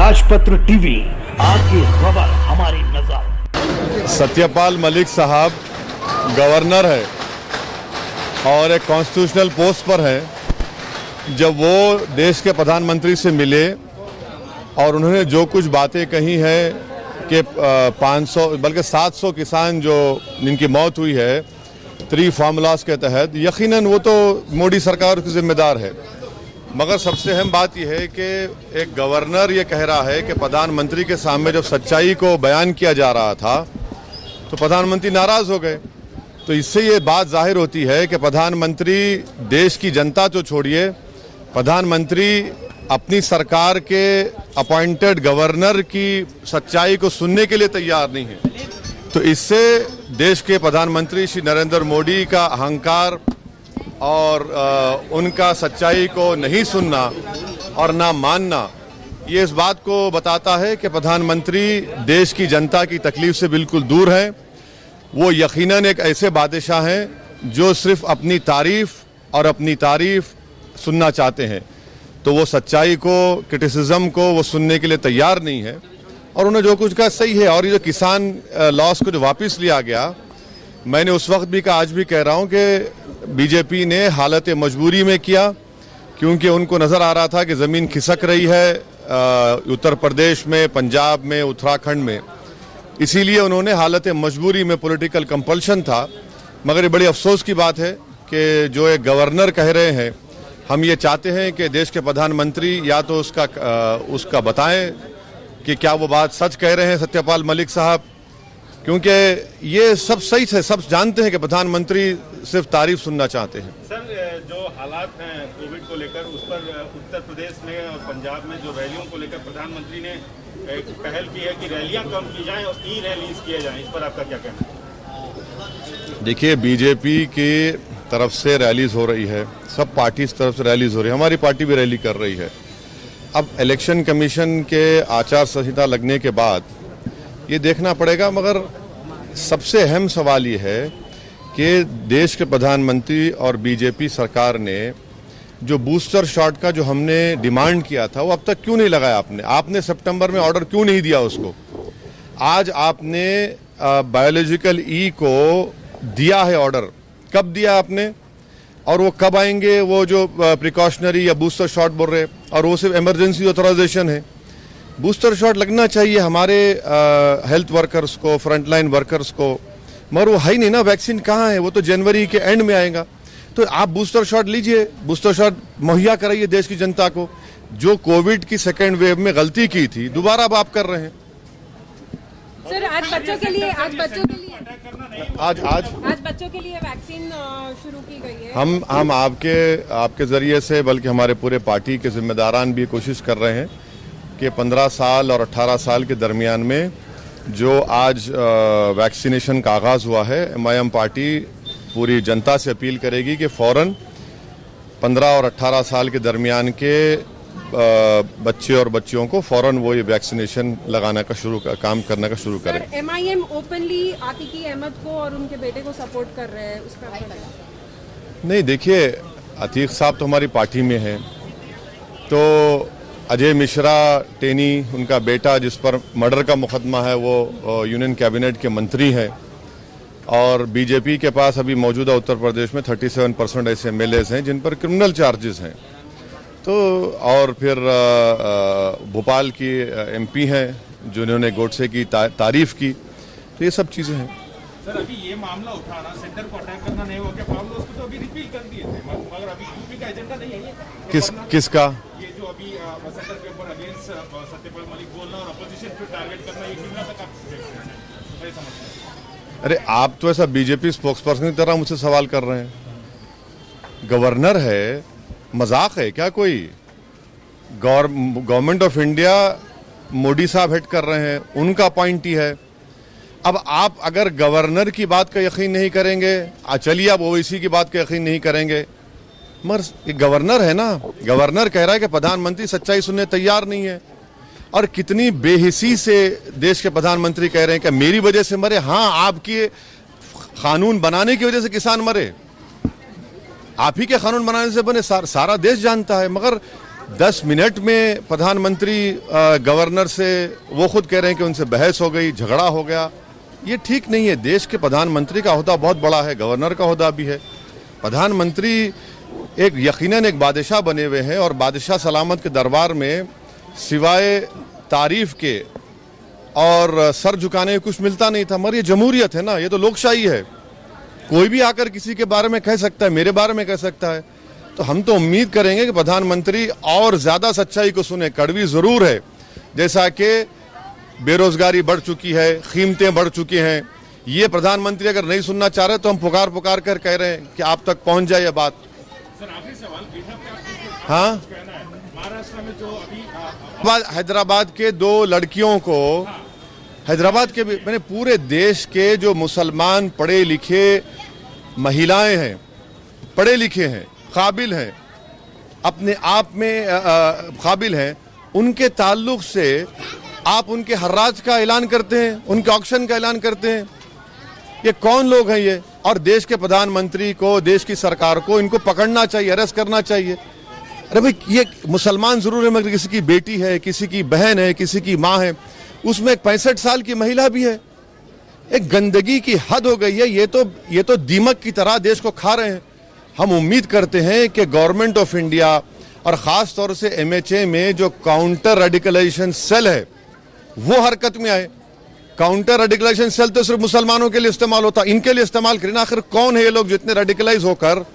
राजपत्र टीवी, आपकी खबर हमारी नजर। सत्यपाल मलिक साहब गवर्नर है और एक कॉन्स्टिट्यूशनल पोस्ट पर है। जब वो देश के प्रधानमंत्री से मिले और उन्होंने जो कुछ बातें कही है कि 500 बल्कि 700 किसान जो जिनकी मौत हुई है 3 फार्मूलाज के तहत, यकीनन वो तो मोदी सरकार की जिम्मेदार है। मगर सबसे अहम बात यह है कि एक गवर्नर ये कह रहा है कि प्रधानमंत्री के सामने जब सच्चाई को बयान किया जा रहा था तो प्रधानमंत्री नाराज हो गए। तो इससे ये बात जाहिर होती है कि प्रधानमंत्री देश की जनता तो छोड़िए, प्रधानमंत्री अपनी सरकार के अपॉइंटेड गवर्नर की सच्चाई को सुनने के लिए तैयार नहीं है। तो इससे देश के प्रधानमंत्री श्री नरेंद्र मोदी का अहंकार और उनका सच्चाई को नहीं सुनना और ना मानना, ये इस बात को बताता है कि प्रधानमंत्री देश की जनता की तकलीफ से बिल्कुल दूर है। वो यकीनन एक ऐसे बादशाह हैं जो सिर्फ अपनी तारीफ सुनना चाहते हैं। तो वो सच्चाई को, क्रिटिसिज्म को वो सुनने के लिए तैयार नहीं है और उन्हें जो कुछ कहा सही है। और ये जो किसान लॉस को जो वापस लिया गया, मैंने उस वक्त भी कहा, आज भी कह रहा हूं कि बीजेपी ने हालत मजबूरी में किया, क्योंकि उनको नज़र आ रहा था कि ज़मीन खिसक रही है उत्तर प्रदेश में, पंजाब में, उत्तराखंड में। इसीलिए उन्होंने हालत मजबूरी में, पॉलिटिकल कंपल्शन था। मगर ये बड़ी अफसोस की बात है कि जो एक गवर्नर कह रहे हैं, हम ये चाहते हैं कि देश के प्रधानमंत्री या तो उसका बताएं कि क्या वो बात सच कह रहे हैं सत्यपाल मलिक साहब, क्योंकि ये सब सही है, सब जानते हैं कि प्रधानमंत्री सिर्फ तारीफ सुनना चाहते हैं। सर, जो हालात हैं कोविड को लेकर, उस पर उत्तर प्रदेश में और पंजाब में जो रैलियों को लेकर प्रधानमंत्री ने एक पहल की है कि रैलियां कम की जाएं और ई-रैलीज किए जाएं, इस पर आपका क्या कहना है? देखिए, बीजेपी की तरफ से रैलीज हो रही है, सब पार्टी की तरफ से रैलीज हो रही है, हमारी पार्टी भी रैली कर रही है। अब इलेक्शन कमीशन के आचार संहिता लगने के बाद ये देखना पड़ेगा। मगर सबसे अहम सवाल ये है कि देश के प्रधानमंत्री और बीजेपी सरकार ने जो बूस्टर शॉट का जो हमने डिमांड किया था, वो अब तक क्यों नहीं लगाया? आपने सितंबर में ऑर्डर क्यों नहीं दिया उसको? आज आपने बायोलॉजिकल ई को दिया है ऑर्डर, कब दिया आपने? और वो कब आएंगे वो जो प्रिकॉशनरी या बूस्टर शॉट बोल रहे, और वो सिर्फ इमरजेंसी ऑथराइजेशन है। बूस्टर शॉट लगना चाहिए हमारे हेल्थ वर्कर्स को, फ्रंटलाइन वर्कर्स को, मगर वो है ही नहीं ना। वैक्सीन कहाँ है? वो तो जनवरी के एंड में आएगा। तो आप बूस्टर शॉट लीजिए, बूस्टर शॉट मुहैया कराइए देश की जनता को। जो कोविड की सेकेंड वेव में गलती की थी, दोबारा अब आप कर रहे हैं। सर, आज बच्चों के लिए आज बच्चों के लिए वैक्सीन शुरू की गई है। हम आपके जरिए से, बल्कि हमारे पूरे पार्टी के जिम्मेदारान भी कोशिश कर रहे हैं कि 15 साल और 18 साल के दरमियान में जो आज वैक्सीनेशन का आगाज़ हुआ है, एमआईएम पार्टी पूरी जनता से अपील करेगी कि फ़ौरन 15 और 18 साल के दरमियान के बच्चे और बच्चियों को फ़ौरन वो ये वैक्सीनेशन लगाने का काम करने का शुरू करें। एमआईएम ओपनली आतिकी अहमद को और उनके बेटे को सपोर्ट कर रहे हैं, उसका नहीं। देखिए, अतीक साहब तो हमारी पार्टी में हैं, तो अजय मिश्रा टेनी, उनका बेटा जिस पर मर्डर का मुकदमा है, वो यूनियन कैबिनेट के मंत्री हैं। और बीजेपी के पास अभी मौजूदा उत्तर प्रदेश में 37% ऐसे एमएलएज हैं जिन पर क्रिमिनल चार्जेस हैं। तो और फिर भोपाल की एमपी हैं जिन्होंने गोडसे की तारीफ की। तो ये सब चीज़ें हैं। सर, अभी ये मामला उठाना, सेंटर को अटैक करना नहीं हो गया, प्रॉब्लम उसको तो अभी रिपील कर दिए थे, मगर अभी यूपी का एजेंडा नहीं है ये। किसका? ये जो अभी सेंटर के ऊपर अगेंस्ट सत्यपाल मलिक बोलना और अपोजिशन पे टारगेट करना, ये कितना तक आप समझते हैं? अरे, आप तो ऐसा बीजेपी स्पोक्सपर्सन की तरह मुझसे सवाल कर रहे हैं। गवर्नर है, मजाक है क्या कोई? गवर्नमेंट ऑफ इंडिया मोदी साहब हेड कर रहे हैं, उनका अपॉइंटी है। अब आप अगर गवर्नर की बात का यकीन नहीं करेंगे, चलिए आप ओवैसी की बात का यकीन नहीं करेंगे, मगर ये गवर्नर है ना। गवर्नर कह रहा है कि प्रधानमंत्री सच्चाई सुनने तैयार नहीं है। और कितनी बेहिसी से देश के प्रधानमंत्री कह रहे हैं कि मेरी वजह से मरे। हाँ, आपकी कानून बनाने की वजह से किसान मरे, आप ही के कानून बनाने से बने, सारा देश जानता है। मगर 10 मिनट में प्रधानमंत्री गवर्नर से वो खुद कह रहे हैं कि उनसे बहस हो गई, झगड़ा हो गया। ये ठीक नहीं है। देश के प्रधानमंत्री का ओहदा बहुत बड़ा है, गवर्नर का ओहदा भी है। प्रधानमंत्री यकीनन एक बादशाह बने हुए हैं और बादशाह सलामत के दरबार में सिवाय तारीफ के और सर झुकाने में कुछ मिलता नहीं था। मगर ये जमहूरियत है ना, ये तो लोकशाही है। कोई भी आकर किसी के बारे में कह सकता है, मेरे बारे में कह सकता है। तो हम तो उम्मीद करेंगे कि प्रधानमंत्री और ज्यादा सच्चाई को सुने। कड़वी जरूर है, जैसा कि बेरोजगारी बढ़ चुकी है, कीमतें बढ़ चुकी हैं। ये प्रधानमंत्री अगर नहीं सुनना चाह रहे तो हम पुकार पुकार कर कह रहे हैं कि आप तक पहुंच जाए ये बात। सर आखिरी सवाल, हाँ, महाराष्ट्र में जो अभी हैदराबाद के 2 लड़कियों को, हैदराबाद के भी मैंने पूरे देश के जो मुसलमान पढ़े लिखे महिलाएं हैं, पढ़े लिखे हैं, काबिल हैं, अपने आप में काबिल हैं, उनके ताल्लुक से आप उनके हर्राज का ऐलान करते हैं, उनके ऑक्शन का ऐलान करते हैं। ये कौन लोग हैं ये? और देश के प्रधानमंत्री को, देश की सरकार को इनको पकड़ना चाहिए, अरेस्ट करना चाहिए। अरे भाई, ये मुसलमान जरूर है मगर किसी की बेटी है, किसी की बहन है, किसी की माँ है, उसमें एक 65 साल की महिला भी है। एक गंदगी की हद हो गई है। ये तो दीमक की तरह देश को खा रहे हैं। हम उम्मीद करते हैं कि गवर्नमेंट ऑफ इंडिया और खास तौर से MHA में जो काउंटर रेडिकलाइजेशन सेल है वो हरकत में आए। काउंटर रेडिकलाइजेशन सेल तो सिर्फ मुसलमानों के लिए इस्तेमाल होता, इनके लिए इस्तेमाल करें ना। आखिर कौन है ये लोग जितने रेडिकलाइज होकर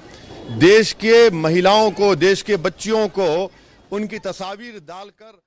देश के महिलाओं को, देश के बच्चियों को उनकी तस्वीर डालकर